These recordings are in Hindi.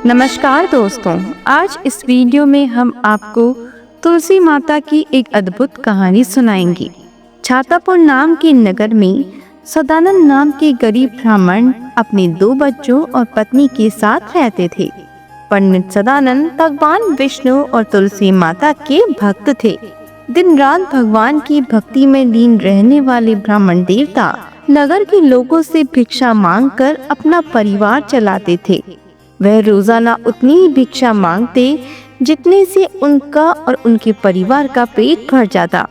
नमस्कार दोस्तों, आज इस वीडियो में हम आपको तुलसी माता की एक अद्भुत कहानी सुनाएंगे। छातापुर नाम के नगर में सदानंद नाम के गरीब ब्राह्मण अपने 2 बच्चों और पत्नी के साथ रहते थे। पंडित सदानंद भगवान विष्णु और तुलसी माता के भक्त थे। दिन रात भगवान की भक्ति में लीन रहने वाले ब्राह्मण देवता नगर के लोगों से भिक्षा मांगकर अपना परिवार चलाते थे। वह रोजाना उतनी ही भिक्षा मांगते जितने से उनका और उनके परिवार का पेट भर जाता।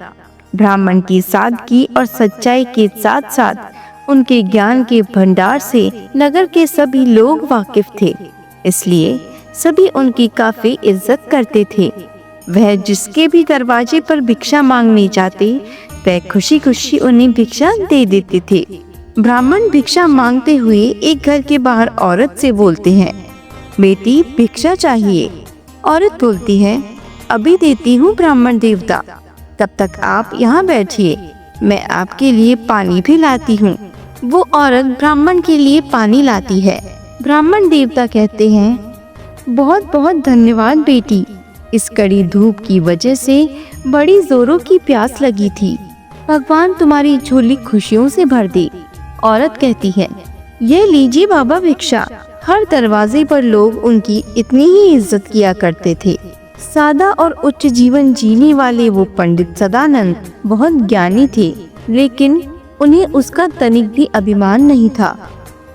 ब्राह्मण की सादगी और सच्चाई के साथ साथ उनके ज्ञान के भंडार से नगर के सभी लोग वाकिफ थे, इसलिए सभी उनकी काफी इज्जत करते थे। वह जिसके भी दरवाजे पर भिक्षा मांगने जाते, वह खुशी खुशी उन्हें भिक्षा दे देते थे। ब्राह्मण भिक्षा मांगते हुए एक घर के बाहर औरत से बोलते हैं, बेटी भिक्षा चाहिए। औरत बोलती है, अभी देती हूँ ब्राह्मण देवता, तब तक आप यहाँ बैठिए, मैं आपके लिए पानी भी लाती हूँ। वो औरत ब्राह्मण के लिए पानी लाती है। ब्राह्मण देवता कहते हैं, बहुत बहुत धन्यवाद बेटी, इस कड़ी धूप की वजह से बड़ी जोरों की प्यास लगी थी, भगवान तुम्हारी झोली खुशियों से भर दे। औरत कहती है, ये लीजिए बाबा भिक्षा। हर दरवाजे पर लोग उनकी इतनी ही इज्जत किया करते थे। सादा और उच्च जीवन जीने वाले वो पंडित सदानंद बहुत ज्ञानी थे, लेकिन उन्हें उसका तनिक भी अभिमान नहीं था।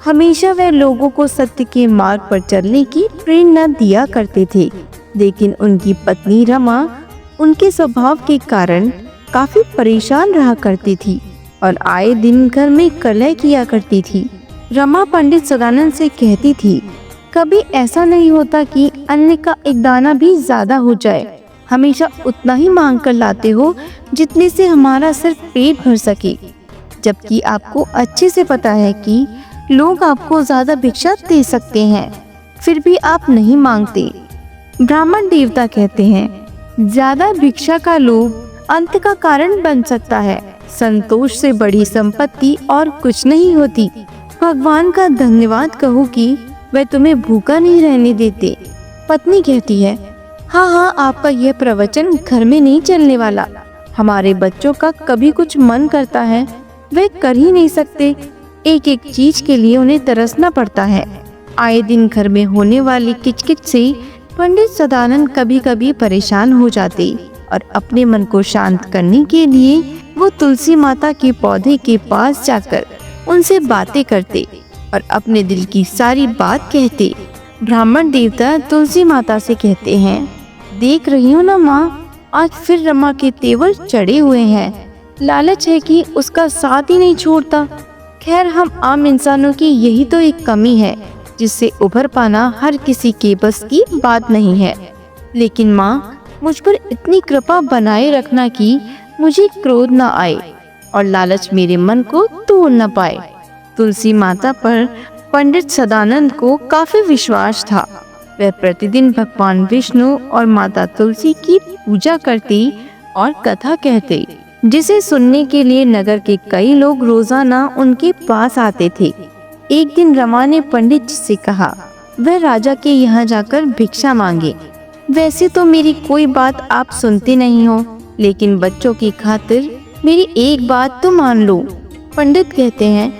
हमेशा वह लोगों को सत्य के मार्ग पर चलने की प्रेरणा दिया करते थे, लेकिन उनकी पत्नी रमा उनके स्वभाव के कारण काफी परेशान रहा करती थी और आए दिन घर में कलह किया करती थी। रमा पंडित सदानंद से कहती थी, कभी ऐसा नहीं होता कि अन्न का एक दाना भी ज्यादा हो जाए, हमेशा उतना ही मांग कर लाते हो जितने से हमारा सिर्फ पेट भर सके, जबकि आपको अच्छे से पता है कि लोग आपको ज्यादा भिक्षा दे सकते हैं, फिर भी आप नहीं मांगते। ब्राह्मण देवता कहते हैं, ज्यादा भिक्षा का लोभ अंत का कारण बन सकता है, संतोष से बड़ी संपत्ति और कुछ नहीं होती। भगवान का धन्यवाद कहो कि वह तुम्हें भूखा नहीं रहने देते। पत्नी कहती है, हाँ, आपका यह प्रवचन घर में नहीं चलने वाला। हमारे बच्चों का कभी कुछ मन करता है, वे कर ही नहीं सकते, एक एक चीज के लिए उन्हें तरसना पड़ता है। आए दिन घर में होने वाली किचकिच से पंडित सदानंद कभी कभी परेशान हो जाते और अपने मन को शांत करने के लिए वो तुलसी माता के पौधे के पास जाकर उनसे बातें करते और अपने दिल की सारी बात कहते। ब्राह्मण देवता तुलसी माता से कहते हैं, देख रही हो ना माँ, आज फिर रमा के तेवर चढ़े हुए हैं, लालच है कि उसका साथ ही नहीं छोड़ता। खैर, हम आम इंसानों की यही तो एक कमी है, जिससे उभर पाना हर किसी के बस की बात नहीं है। लेकिन माँ, मुझ पर इतनी कृपा बनाए रखना कि मुझे क्रोध न आए और लालच मेरे मन को तोड़ न पाए। तुलसी माता पर पंडित सदानंद को काफी विश्वास था। वह प्रतिदिन भगवान विष्णु और माता तुलसी की पूजा करती और कथा कहते, जिसे सुनने के लिए नगर के कई लोग रोजाना उनके पास आते थे। एक दिन रमा ने पंडित जी से कहा, वह राजा के यहाँ जाकर भिक्षा मांगे। वैसे तो मेरी कोई बात आप सुनते नहीं हो, लेकिन बच्चों की खातिर मेरी एक बात तो मान लो। पंडित कहते हैं,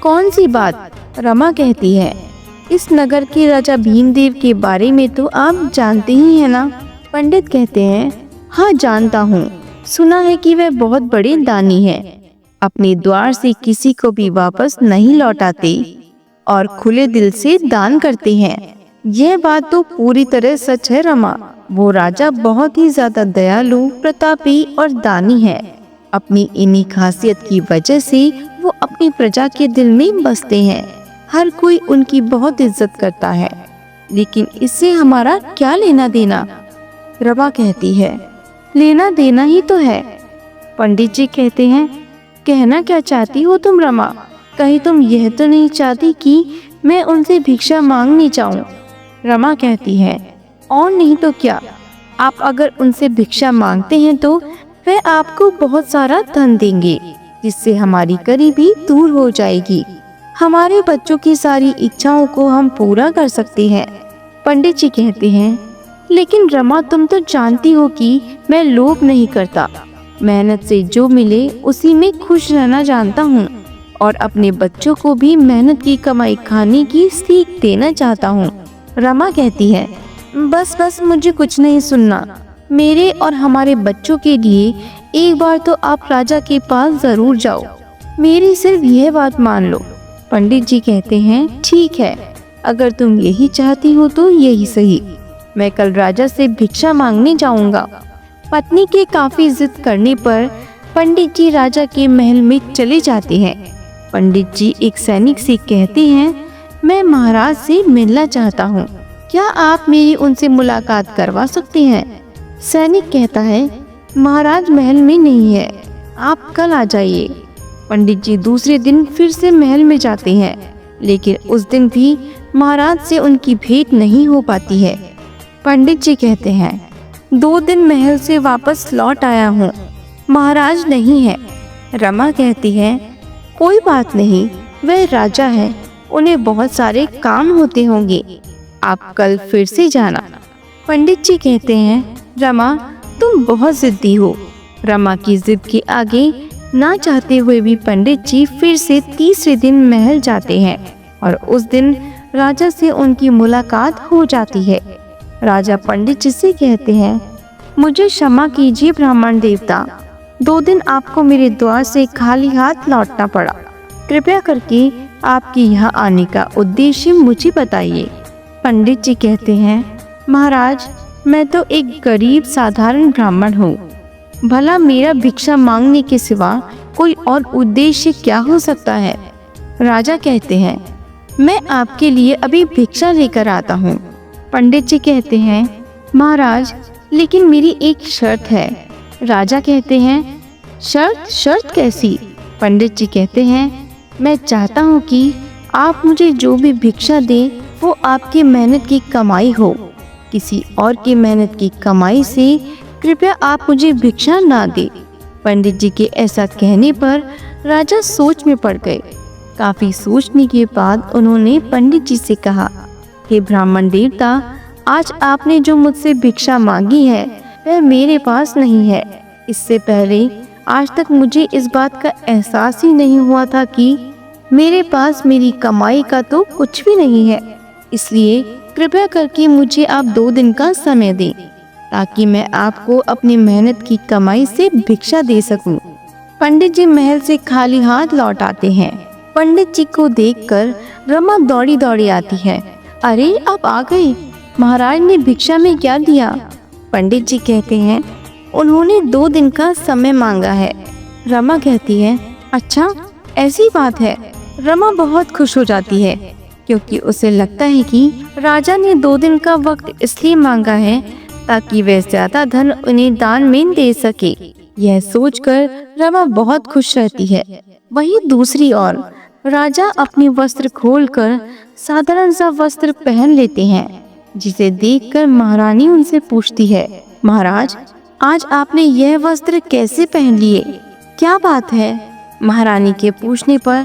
कौन सी बात? रमा कहती है, इस नगर के राजा भीमदेव के बारे में तो आप जानते ही हैं ना? पंडित कहते हैं, हाँ जानता हूँ, सुना है कि वह बहुत बड़े दानी है, अपने द्वार से किसी को भी वापस नहीं लौटाते और खुले दिल से दान करते हैं। यह बात तो पूरी तरह सच है रमा। वो राजा बहुत ही ज्यादा दयालु, प्रतापी और दानी है। अपनी इन्हीं खासियत की वजह से वो अपनी प्रजा के दिल में बसते हैं। हर कोई उनकी बहुत इज्जत करता है, लेकिन इससे हमारा क्या लेना देना? रमा कहती है, लेना देना ही तो है। पंडित जी कहते हैं, कहना क्या चाहती हो तुम रमा? कहीं तुम यह तो नहीं चाहती कि मैं उनसे भिक्षा मांगने जाऊं? रमा कहती है, और नहीं तो क्या, आप अगर उनसे भिक्षा मांगते हैं तो वह आपको बहुत सारा धन देंगे, जिससे हमारी गरीबी दूर हो जाएगी। हमारे बच्चों की सारी इच्छाओं को हम पूरा कर सकते हैं। पंडित जी कहते हैं, लेकिन रमा तुम तो जानती हो कि मैं लोभ नहीं करता। मेहनत से जो मिले उसी में खुश रहना जानता हूँ और अपने बच्चों को भी मेहनत की कमाई खाने की सीख देना चाहता हूँ। रमा कहती है, बस बस मुझे कुछ नहीं सुनना। मेरे और हमारे बच्चों के लिए एक बार तो आप राजा के पास जरूर जाओ। मेरी सिर्फ यह बात मान लो। पंडित जी कहते हैं, ठीक है, अगर तुम यही चाहती हो तो यही सही। मैं कल राजा से भिक्षा मांगने जाऊंगा। पत्नी के काफी जिद करने पर पंडित जी राजा के महल में चले जाते हैं। पंडित जी एक सैनिक से कहते हैं, मैं महाराज से मिलना चाहता हूँ, क्या आप मेरी उनसे मुलाकात करवा सकते हैं? सैनिक कहता है, महाराज महल में नहीं है, आप कल आ जाइए। पंडित जी दूसरे दिन फिर से महल में जाते हैं, लेकिन उस दिन भी महाराज से उनकी भेंट नहीं हो पाती है। पंडित जी कहते हैं, 2 दिन महल से वापस लौट आया हूँ, महाराज नहीं है। रमा कहती है, कोई बात नहीं, वह राजा है, उन्हें बहुत सारे काम होते होंगे, आप कल फिर से जाना। पंडित जी कहते हैं, रमा तुम बहुत जिद्दी हो। रमा की जिद के आगे ना चाहते हुए भी पंडित जी फिर से तीसरे दिन महल जाते हैं और उस दिन राजा से उनकी मुलाकात हो जाती है। राजा पंडित जी से कहते हैं, मुझे क्षमा कीजिए ब्राह्मण देवता, 2 दिन आपको मेरे द्वार से खाली हाथ लौटना पड़ा। कृपया करके आपके यहाँ आने का उद्देश्य मुझे बताइए। पंडित जी कहते हैं, महाराज मैं तो एक गरीब साधारण ब्राह्मण हूँ, भला मेरा भिक्षा मांगने के सिवा कोई और उद्देश्य क्या हो सकता है? राजा कहते हैं, मैं आपके लिए अभी भिक्षा लेकर आता हूँ। पंडित जी कहते हैं, महाराज लेकिन मेरी एक शर्त है। राजा कहते हैं, शर्त कैसी? पंडित जी कहते हैं, मैं चाहता हूँ कि आप मुझे जो भी भिक्षा दें वो आपकी मेहनत की कमाई हो, किसी और की मेहनत की कमाई से कृपया आप मुझे भिक्षा ना दे। पंडित जी के ऐसा कहने पर राजा सोच में पड़ गए। काफी सोचने के बाद उन्होंने पंडित जी से कहा, हे ब्राह्मण देवता, आज आपने जो मुझसे भिक्षा मांगी है वह मेरे पास नहीं है। इससे पहले आज तक मुझे इस बात का एहसास ही नहीं हुआ था कि मेरे पास मेरी कमाई का तो कुछ भी नहीं है। इसलिए कृपया करके मुझे आप 2 दिन का समय दें ताकि मैं आपको अपनी मेहनत की कमाई से भिक्षा दे सकूं। पंडित जी महल से खाली हाथ लौट आते हैं। पंडित जी को देखकर रमा दौड़ी दौड़ी आती है। अरे आप आ गए, महाराज ने भिक्षा में क्या दिया? पंडित जी कहते हैं, उन्होंने 2 दिन का समय मांगा है। रमा कहती है, अच्छा ऐसी बात है। रमा बहुत खुश हो जाती है क्योंकि उसे लगता है कि राजा ने 2 दिन का वक्त इसलिए मांगा है ताकि वह ज्यादा धन उन्हें दान में दे सके। यह सोचकर रमा बहुत खुश रहती है। वहीं दूसरी ओर राजा अपने वस्त्र खोलकर साधारण सा वस्त्र पहन लेते हैं, जिसे देखकर महारानी उनसे पूछती है, महाराज आज आपने यह वस्त्र कैसे पहन लिए? क्या बात है? महारानी के पूछने पर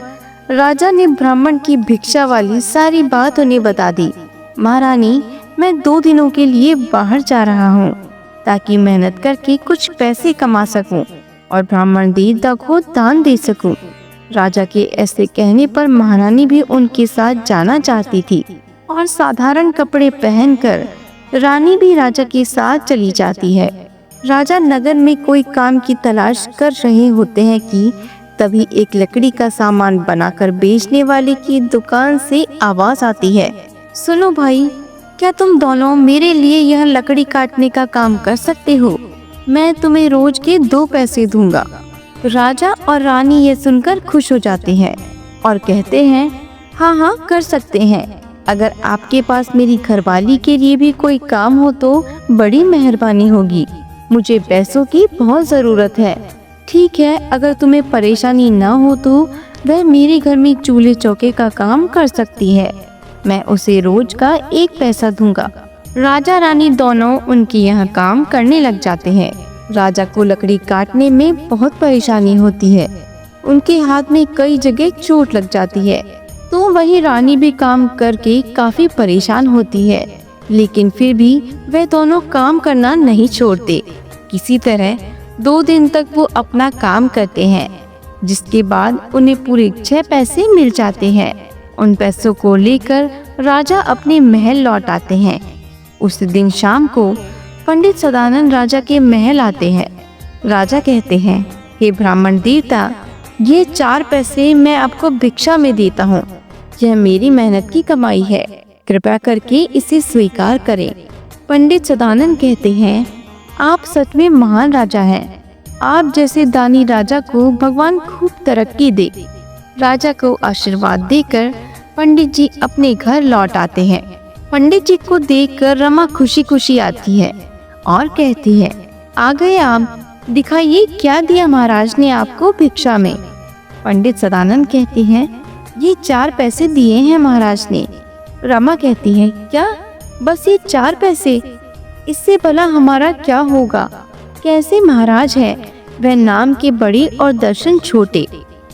राजा ने ब्राह्मण की भिक्षा वाली सारी बात उन्हें बता दी। महारानी, मैं 2 दिनों के लिए बाहर जा रहा हूँ ताकि मेहनत करके कुछ पैसे कमा सकूं और ब्राह्मण देवता को दान दे सकूं। राजा के ऐसे कहने पर महारानी भी उनके साथ जाना चाहती थी और साधारण कपड़े पहनकर रानी भी राजा के साथ चली जाती है। राजा नगर में कोई काम की तलाश कर रहे होते हैं कि तभी एक लकड़ी का सामान बनाकर बेचने वाले की दुकान से आवाज आती है, सुनो भाई, क्या तुम दोनों मेरे लिए यह लकड़ी काटने का काम कर सकते हो? मैं तुम्हें रोज के 2 पैसे दूंगा। राजा और रानी ये सुनकर खुश हो जाते हैं और कहते हैं, हाँ हाँ कर सकते हैं। अगर आपके पास मेरी घरवाली के लिए भी कोई काम हो तो बड़ी मेहरबानी होगी। मुझे पैसों की बहुत ज़रूरत है। ठीक है, अगर तुम्हें परेशानी ना हो तो वह मेरे घर में चूल्हे चौके का काम कर सकती है। मैं उसे रोज का 1 पैसा दूंगा। राजा रानी दोनों उनके यहाँ काम करने लग जाते हैं। राजा को लकड़ी काटने में बहुत परेशानी होती है। उनके हाथ में कई जगह चोट लग जाती है, तो वही रानी भी काम करके काफी परेशान होती है। लेकिन फिर भी वे दोनों काम करना नहीं छोड़ते। किसी तरह 2 दिन तक वो अपना काम करते हैं, जिसके बाद उन्हें पूरे 6 पैसे मिल जाते हैं। उन पैसों को लेकर राजा अपने महल लौट आते हैं। उस दिन शाम को पंडित सदानंद राजा के महल आते हैं। राजा कहते हैं, हे ब्राह्मण देवता, ये 4 पैसे मैं आपको भिक्षा में देता हूँ। यह मेरी मेहनत की कमाई है, कृपया करके इसे स्वीकार करें। पंडित सदानंद कहते हैं, आप सच में महान राजा हैं। आप जैसे दानी राजा को भगवान खूब तरक्की दे। राजा को आशीर्वाद देकर पंडित जी अपने घर लौट आते हैं। पंडित जी को देखकर रमा खुशी खुशी आती है और कहती है, आ गए आप, दिखाइए क्या दिया महाराज ने आपको भिक्षा में। पंडित सदानंद कहते हैं, ये 4 पैसे दिए हैं महाराज ने। रमा कहती है, क्या बस ये 4 पैसे? इससे भला हमारा क्या होगा? कैसे महाराज है, वह नाम के बड़े और दर्शन छोटे।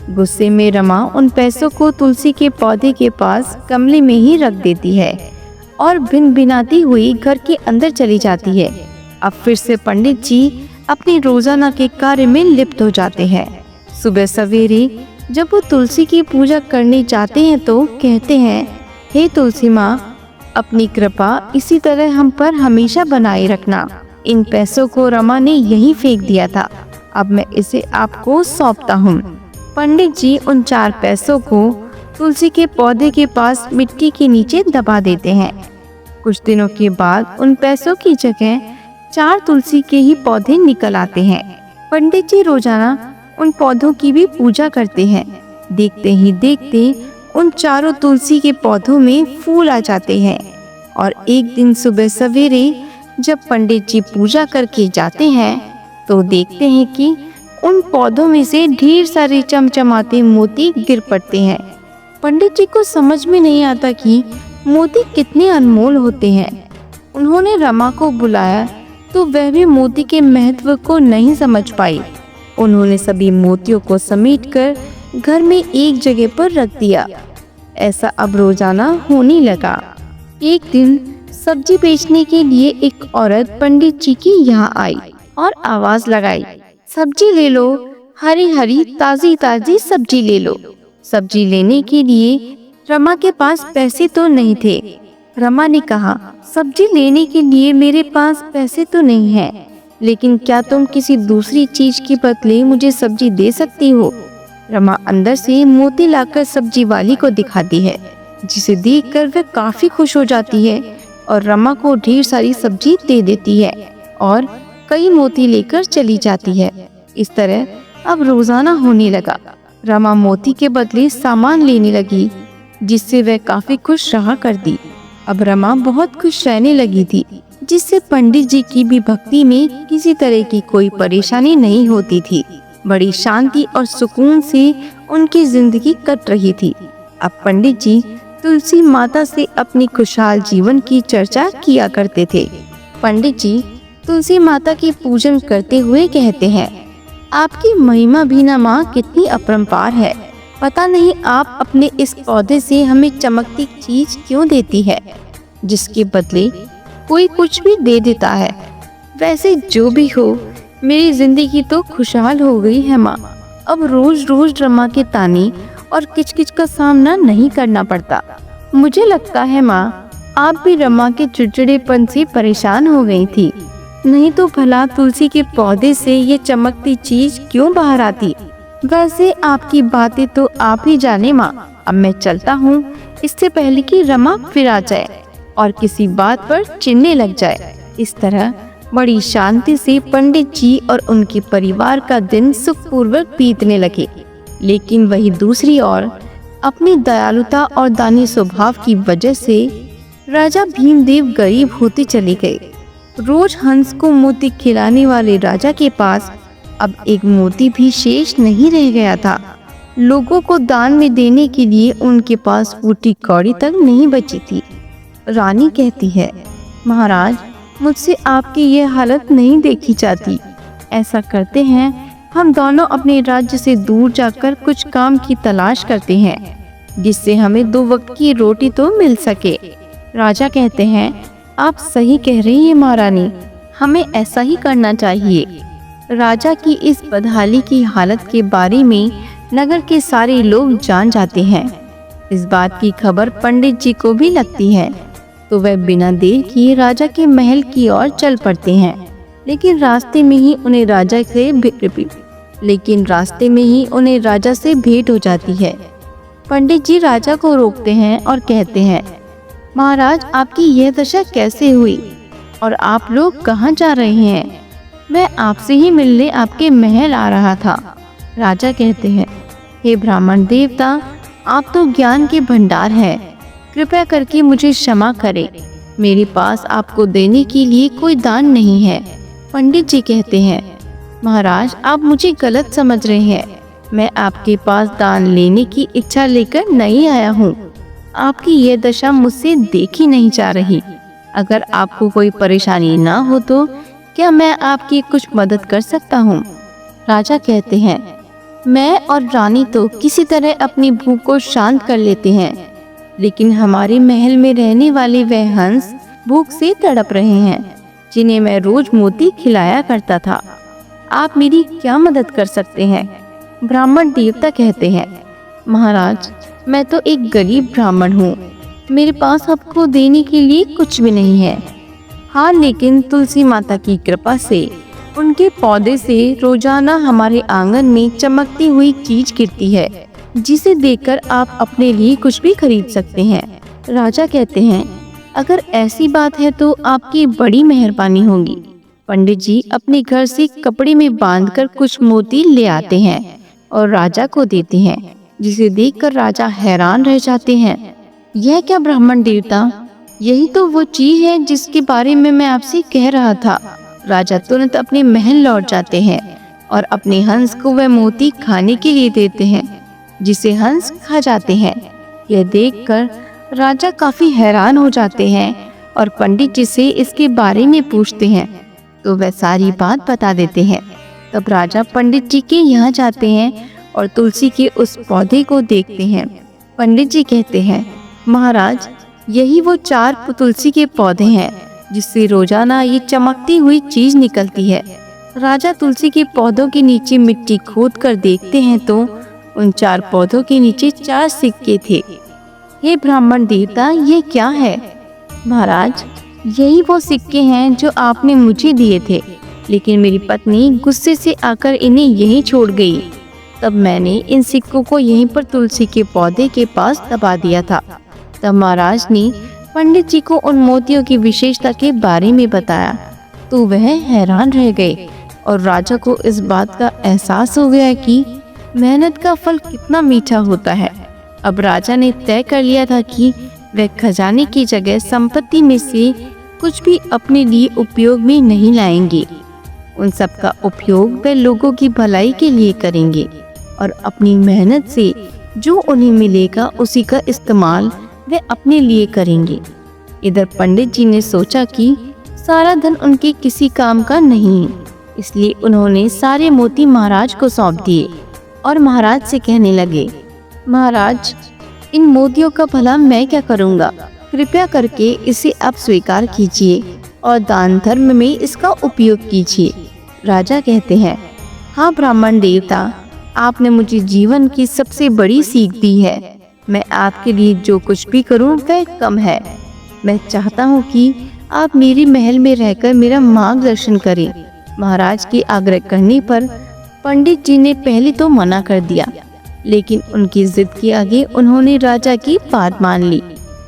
गुस्से में रमा उन पैसों को तुलसी के पौधे के पास गमले में ही रख देती है और भिनभिनाती हुई घर के अंदर चली जाती है। अब फिर से पंडित जी अपनी रोजाना के कार्य में लिप्त हो जाते हैं। सुबह सवेरे जब वो तुलसी की पूजा करने जाते हैं तो कहते हैं, हे तुलसी माँ, अपनी कृपा इसी तरह हम पर हमेशा बनाए रखना। इन पैसों को रमा ने यहीं फेंक दिया था, अब मैं इसे आपको सौंपता हूँ। पंडित जी उन 4 पैसों को तुलसी के पौधे के पास मिट्टी के नीचे दबा देते हैं। कुछ दिनों के बाद उन पैसों की जगह 4 तुलसी के ही पौधे निकल आते हैं। पंडित जी रोजाना उन पौधों की भी पूजा करते हैं। देखते ही देखते उन चारों तुलसी के पौधों में फूल आ जाते हैं और एक दिन सुबह सवेरे जब पंडित जी पूजा करके जाते हैं तो देखते हैं कि उन पौधों में से ढेर सारे चमचमाते मोती गिर पड़ते हैं। पंडित जी को समझ में नहीं आता कि मोती कितने अनमोल होते हैं। उन्होंने रमा को बुलाया तो वह भी मोती के महत्व को नहीं समझ पाई। उन्होंने सभी मोतियों को समेटकर घर में एक जगह पर रख दिया। ऐसा अब रोजाना होने लगा। एक दिन सब्जी बेचने के लिए एक औरत पंडित जी के यहाँ आई और आवाज लगाई, सब्जी ले लो, हरी हरी ताजी ताजी सब्जी ले लो। सब्जी लेने के लिए रमा के पास पैसे तो नहीं थे। रमा ने कहा, सब्जी लेने के लिए मेरे पास पैसे तो नहीं है, लेकिन क्या तुम किसी दूसरी चीज के बदले मुझे सब्जी दे सकती हो? रमा अंदर से मोती लाकर सब्जी वाली को दिखाती है, जिसे देखकर वह काफी खुश हो जाती है और रमा को ढेर सारी सब्जी दे देती है और कई मोती लेकर चली जाती है। इस तरह अब रोजाना होने लगा। रमा मोती के बदले सामान लेने लगी, जिससे वह काफी खुश रहा करती। अब रमा बहुत खुश रहने लगी थी, जिससे पंडित जी की भी भक्ति में किसी तरह की कोई परेशानी नहीं होती थी। बड़ी शांति और सुकून से उनकी जिंदगी कट रही थी। अब पंडित जी तुलसी माता से अपनी खुशहाल जीवन की चर्चा किया करते थे। पंडित जी तुलसी माता की पूजन करते हुए कहते हैं, आपकी महिमा भी ना माँ कितनी अपरंपार है। पता नहीं आप अपने इस पौधे से हमें चमकती चीज क्यों देती है, जिसके बदले कोई कुछ भी दे देता है। वैसे जो भी हो, मेरी जिंदगी तो खुशहाल हो गई है माँ। अब रोज रोज रमा के ताने और किचकिच का सामना नहीं करना पड़ता। मुझे लगता है माँ, आप भी रमा के चिड़चिड़ेपन से परेशान हो गई थी, नहीं तो भला तुलसी के पौधे से ये चमकती चीज क्यों बाहर आती। वैसे आपकी बातें तो आप ही जाने माँ। अब मैं चलता हूँ, इससे पहले कि रमा फिर आ जाए और किसी बात पर चिढ़ने लग जाए। इस तरह बड़ी शांति से पंडित जी और उनके परिवार का दिन सुखपूर्वक बीतने लगे। लेकिन वही दूसरी ओर अपनी दयालुता और दानी स्वभाव की वजह से राजा भीमदेव गरीब होते चले गए। रोज हंस को मोती खिलाने वाले राजा के पास अब एक मोती भी शेष नहीं रह गया था। लोगों को दान में देने के लिए उनके पास फूटी कौड़ी तक नहीं बची थी। रानी कहती है, महाराज, मुझसे आपकी ये हालत नहीं देखी जाती। ऐसा करते हैं, हम दोनों अपने राज्य से दूर जाकर कुछ काम की तलाश करते हैं, जिससे हमें 2 वक्त की रोटी तो मिल सके। राजा कहते हैं, आप सही कह रही हैं महारानी, हमें ऐसा ही करना चाहिए। राजा की इस बदहाली की हालत के बारे में नगर के सारे लोग जान जाते हैं। इस बात की खबर पंडित जी को भी लगती है, तो वह बिना देर किए राजा के महल की ओर चल पड़ते हैं। लेकिन रास्ते में ही उन्हें राजा से भेंट हो जाती है। पंडित जी राजा को रोकते हैं और कहते हैं, महाराज, आपकी यह दशा कैसे हुई और आप लोग कहाँ जा रहे हैं? मैं आपसे ही मिलने आपके महल आ रहा था। राजा कहते हैं, हे ब्राह्मण देवता, आप तो ज्ञान के भंडार हैं, कृपया करके मुझे क्षमा करें, मेरे पास आपको देने के लिए कोई दान नहीं है। पंडित जी कहते हैं, महाराज, आप मुझे गलत समझ रहे हैं, मैं आपके पास दान लेने की इच्छा लेकर नहीं आया हूँ। आपकी ये दशा मुझसे देखी नहीं जा रही। अगर आपको कोई परेशानी ना हो तो क्या मैं आपकी कुछ मदद कर सकता हूँ? राजा कहते हैं, मैं और रानी तो किसी तरह अपनी भूख को शांत कर लेते हैं, लेकिन हमारे महल में रहने वाले वह हंस भूख से तड़प रहे हैं, जिन्हें मैं रोज मोती खिलाया करता था। आप मेरी क्या मदद कर सकते हैं? ब्राह्मण देवता कहते हैं, महाराज, मैं तो एक गरीब ब्राह्मण हूँ, मेरे पास आपको देने के लिए कुछ भी नहीं है। हाँ, लेकिन तुलसी माता की कृपा से उनके पौधे से रोजाना हमारे आंगन में चमकती हुई चीज गिरती है, जिसे देखकर आप अपने लिए कुछ भी खरीद सकते हैं। राजा कहते हैं, अगर ऐसी बात है तो आपकी बड़ी मेहरबानी होगी। पंडित जी अपने घर से कपड़े में बांधकर कुछ मोती ले आते हैं और राजा को देते हैं, जिसे देखकर राजा हैरान रह जाते हैं। यह क्या ब्राह्मण देवता, यही तो वो चीज है जिसके बारे में मैं आपसे कह रहा था। राजा तुरंत अपने महल लौट जाते हैं और अपने हंस को वह मोती खाने के लिए देते हैं, जिसे हंस खा जाते हैं। यह देखकर राजा काफी हैरान हो जाते हैं और पंडित जी से इसके बारे में पूछते हैं, तो वह सारी बात बता देते हैं। तब राजा पंडित जी के यहाँ जाते हैं और तुलसी के उस पौधे को देखते हैं। पंडित जी कहते हैं, महाराज, यही वो 4 तुलसी के पौधे हैं जिससे रोजाना ये चमकती हुई चीज निकलती है। राजा तुलसी के पौधों के नीचे मिट्टी खोद कर देखते हैं तो उन 4 पौधों के नीचे 4 सिक्के थे। हे ब्राह्मण देवता, ये क्या है? महाराज, यही वो सिक्के हैं जो आपने मुझे दिए थे, लेकिन मेरी पत्नी गुस्से से आकर इन्हें यहीं छोड़ गई। तब मैंने इन सिक्कों को यहीं पर तुलसी के पौधे के पास दबा दिया था। तब महाराज ने पंडित जी को उन मोतियों की विशेषता के बारे में बताया, तो वह हैरान रह गए और राजा को इस बात का एहसास हो गया कि मेहनत का फल कितना मीठा होता है। अब राजा ने तय कर लिया था कि वह खजाने की जगह संपत्ति में से कुछ भी अपने लिए उपयोग में नहीं लाएंगे। उन सब का उपयोग वे लोगों की भलाई के लिए करेंगे और अपनी मेहनत से जो उन्हें मिलेगा उसी का इस्तेमाल वे अपने लिए करेंगे। इधर पंडित जी ने सोचा कि सारा धन उनके किसी काम का नहीं, इसलिए उन्होंने सारे मोती महाराज को सौंप दिए और महाराज से कहने लगे, महाराज, इन मोतियों का भला मैं क्या करूँगा? कृपया करके इसे आप स्वीकार कीजिए और दान धर्म में इसका उपयोग कीजिए। राजा कहते हैं, हाँ ब्राह्मण देवता, आपने मुझे जीवन की सबसे बड़ी सीख दी है। मैं आपके लिए जो कुछ भी करूं वह कम है। मैं चाहता हूं कि आप मेरे महल में रहकर मेरा मार्गदर्शन करें। महाराज के आग्रह करने पर पंडित जी ने पहले तो मना कर दिया, लेकिन उनकी जिद के आगे उन्होंने राजा की बात मान ली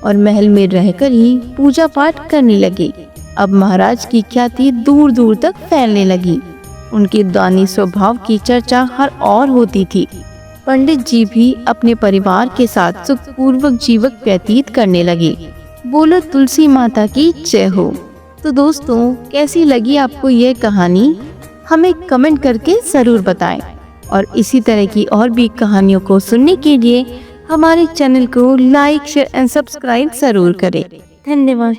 और महल में रहकर ही पूजा पाठ करने लगे। अब महाराज की ख्याति दूर दूर तक फैलने लगी। उनके दानी स्वभाव की चर्चा हर ओर होती थी। पंडित जी भी अपने परिवार के साथ सुखपूर्वक जीवन व्यतीत करने लगे। बोलो तुलसी माता की जय हो। तो दोस्तों, कैसी लगी आपको ये कहानी? हमें कमेंट करके जरूर बताएं और इसी तरह की और भी कहानियों को सुनने के लिए हमारे चैनल को लाइक, शेयर एंड सब्सक्राइब जरूर करें। धन्यवाद।